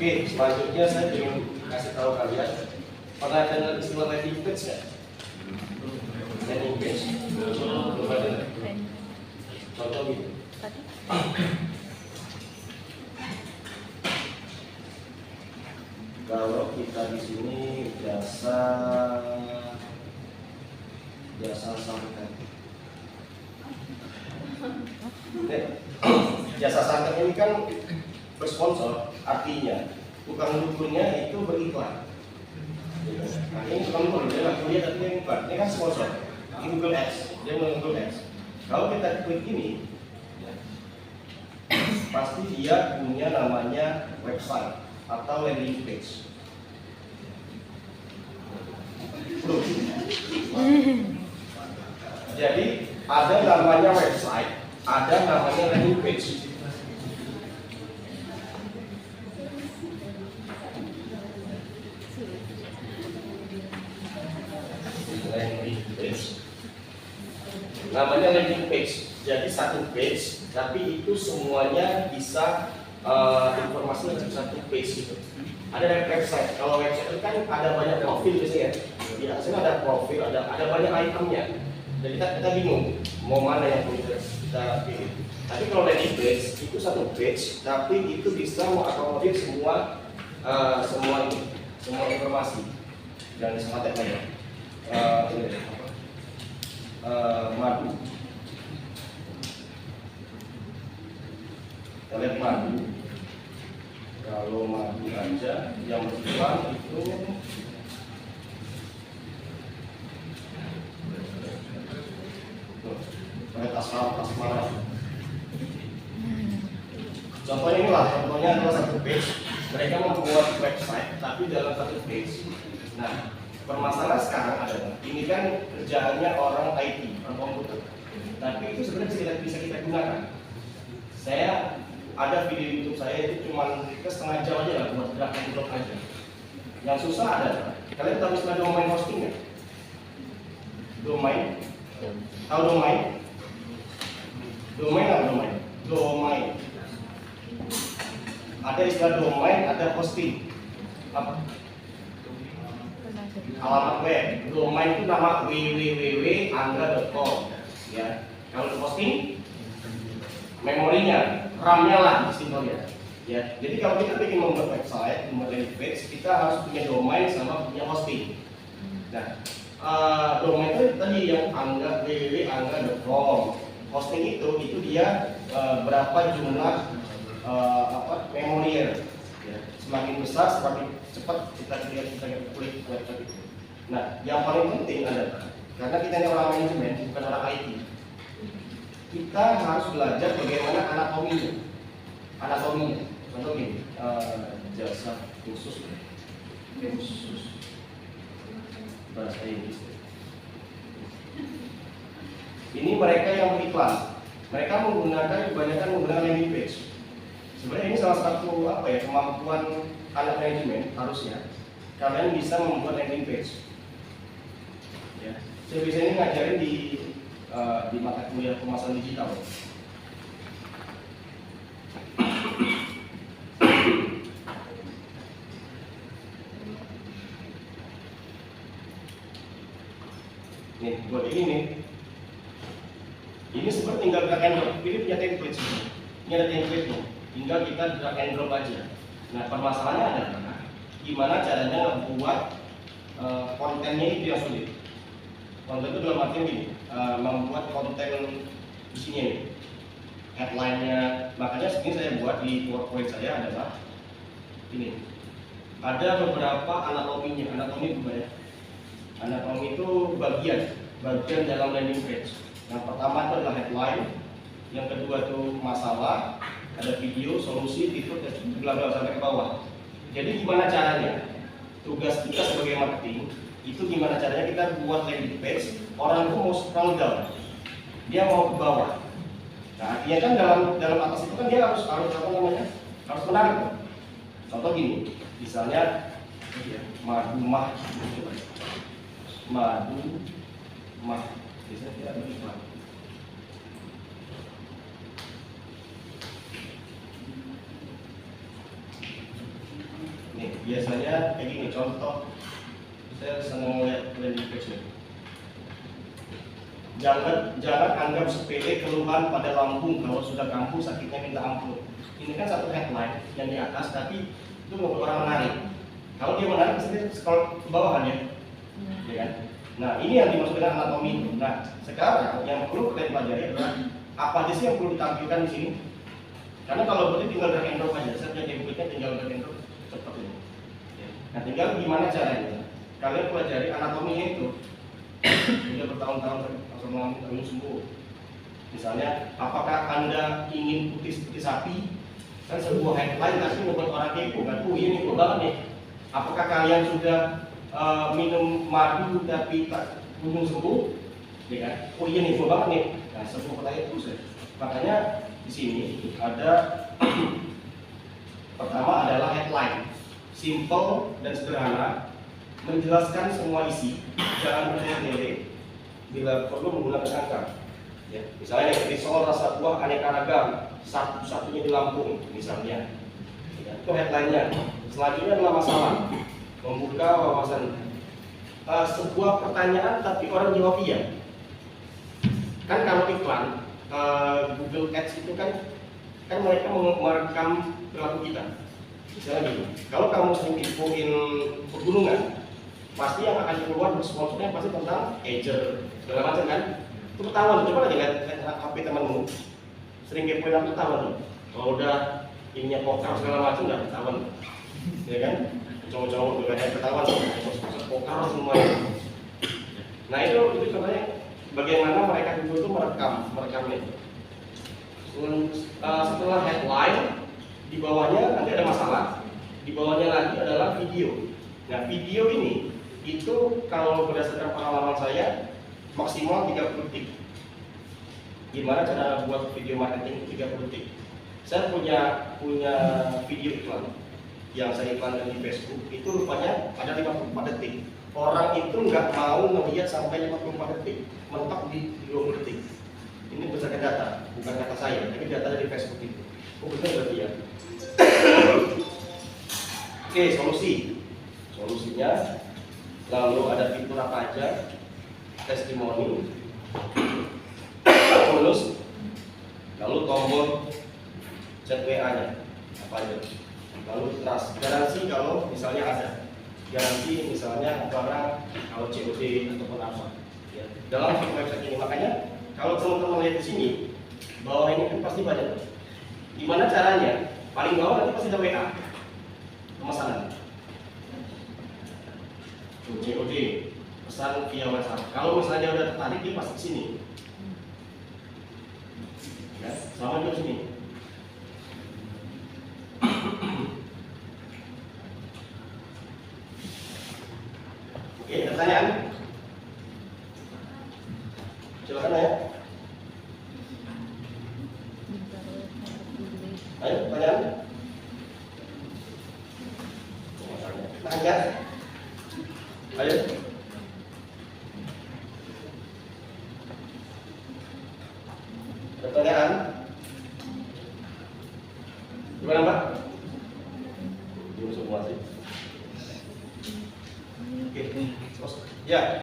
Oke, selanjutnya saya ingin kasih tahu kalian, pernah dengar istilah landing page nggak? Landing page, belum ada. Contoh gitu. Kalau kita di sini jasa santet. Jasa santet ini kan bersponsor, artinya tukang dukunnya itu beriklan. Nah, ini tukang dukun, dia nggak kuliah tapi dia iklan. Ini kan sponsor. Ini Google Ads, dia menggunakan Google Ads. Kalau kita klik ini, pasti dia punya namanya website atau landing page. Jadi ada namanya website, ada namanya landing page. Namanya landing page. Jadi satu page, tapi itu semuanya bisa informasi dari satu page gitu. Ada website. Kalau website itu kan ada banyak profil biasanya. Ya, sini ada profil, ada banyak itemnya. Jadi kita bingung mau mana yang kita pilih. Tapi kalau landing page itu satu page, tapi itu bisa mengakomodir semua informasi dan semua temanya. Madu. Kita lihat madu. Kalau madu aja yang berjualan itu asmara. Contohnya inilah, contohnya adalah satu page. Mereka membuat website, tapi dalam satu page. Nah, permasalahan sekarang adalah ini kan kerjaannya orang IT, orang komputer. Tapi itu sebenarnya bisa kita gunakan. Saya ada video YouTube saya itu cuma setengah jam aja lah buat drag and drop aja. Yang susah adalah kalian tahu istilah domain hosting ya? Domain? Tahu domain? Domain apa domain? Domain. Ada istilah domain, ada hosting. Apa? Alamat web. Domain itu nama www.angga.com ya. Kalau hosting memorinya, RAM-nya lah simpelnya. Ya. Jadi kalau kita ingin membuat website, membuat landing page, kita harus punya domain sama punya hosting. Nah, domain itu tadi yang www.angga.com. Hosting itu dia berapa jumlah memorinya. Ya. Semakin besar, semakin cepat kita klik website itu. Nah, yang paling penting adalah karena kita ini orang manajemen, bukan orang IT, kita harus belajar bagaimana anatominya. Contoh gini, jasa khusus bahasa Inggris. Ini mereka yang beriklan. Mereka kebanyakan menggunakan landing page. Sebenarnya ini salah satu kemampuan anak manajemen harusnya kalian bisa membuat landing page. Ya, saya biasanya ngajarin di mata kuliah pemasaran digital. Nih, buat ini nih. Ini seperti tinggal drag and drop. Ini punya template sebenarnya. Ini ada template nih. Tinggal kita drag and drop aja. Nah, permasalahannya adalah gimana caranya membuat kontennya itu yang sulit. Konten itu dalam artian gini, membuat konten di sini nih, headline-nya. Makanya segini saya buat di PowerPoint saya adalah ini. Ada beberapa anatominya. Anatomi itu banyak. Anatomi itu bagian dalam landing page. Yang pertama itu adalah headline, yang kedua itu masalah, ada video, solusi, tipe, dan bla bla sampai ke bawah. Jadi gimana caranya? Tugas kita sebagai marketing itu gimana caranya kita buat landing page orang itu mau scroll down, dia mau ke bawah. Nah, artinya kan dalam atas itu kan dia harus harus menarik. Contoh gini, misalnya madu mah, biasanya tidak ada mah. biasanya kayak gini. Contoh, saya senang lihat landing page nih. Jangan anggap sepele keluhan pada lambung kalau sudah kambuh sakitnya minta ampun. Ini kan satu headline yang di atas, tapi itu membuat orang menarik. Kalau dia menarik, pasti scroll ke bawahannya, ya kan? Nah, ini yang dimaksud dengan anatomi. Nah, sekarang yang perlu kita pelajari adalah apa aja sih yang perlu ditampilkan di sini. Karena kalau berarti tinggal drag and drop aja, saya punya template-nya tinggal drag and drop cepat ini. Nah, tinggal gimana caranya? Kalian pelajari anatominya itu. Sudah bertahun-tahun sama belum sembuh. Misalnya, apakah Anda ingin putih seperti sapi? Kan sebuah headline pasti membuat orang kepo kan. Ini kok banget nih. Apakah kalian sudah minum madu tapi tak kunjung sembuh? Ya kan? Ini kok banget nih. Nah, sebuah pertanyaan terus ya. Makanya di sini ada pertama adalah headline, simple dan sederhana, menjelaskan semua isi, jangan bertele-tele, bila perlu menggunakan angka. Ya, misalnya risol rasa buah aneka ragam, satu-satunya di Lampung, misalnya. Ya, itu headline-nya. Selanjutnya adalah masalah, membuka wawasan. Sebuah pertanyaan tapi orang jawab iya. Kan kalau iklan Google Ads itu kan mereka merekam perilaku kita. Misalnya gitu, kalau kamu sering infoin pegunungan, pasti yang akan keluar sponsornya pasti tentang edger segala macam kan. Itu ketahuan, coba aja lihat HP temanmu sering kepoin apa ketahuan tuh. Kalau udah ininya pokar segala macam udah ketahuan, ya kan? Cowok-cowok juga ada ketahuan, pokar semuanya. Nah itu contohnya bagaimana mereka itu merekamnya. Setelah headline, di bawahnya nanti ada masalah, di bawahnya lagi adalah video. Nah video ini itu kalau berdasarkan pengalaman saya maksimal 30 detik. Gimana cara buat video marketing 30 detik? Saya punya video iklan yang saya iklankan di Facebook, itu rupanya ada 54 detik. Orang itu nggak mau melihat sampai 54 detik, mentok di 20 detik. Ini berdasarkan data, bukan kata saya, tapi data dari Facebook itu. Oh benar berarti ya. Oke, solusinya lalu ada fitur apa aja, testimoni, bonus, lalu tombol chat WA-nya apa aja, lalu trust, garansi kalau misalnya ada, garansi misalnya barang kalau COD ataupun apa ya, dalam website ini. Makanya kalau teman-teman lihat di sini bawah ini kan pasti banyak. Gimana caranya? Paling bawah nanti pasti ada WA pemesanan, COD, pesan via WhatsApp. Kalau misalnya udah tertarik dia pasti sini. Ya, sama juga sini. Oke, pertanyaan? Silakan ya. Ayo, pertanyaan? Tanya. Ayo. Pertanyaan?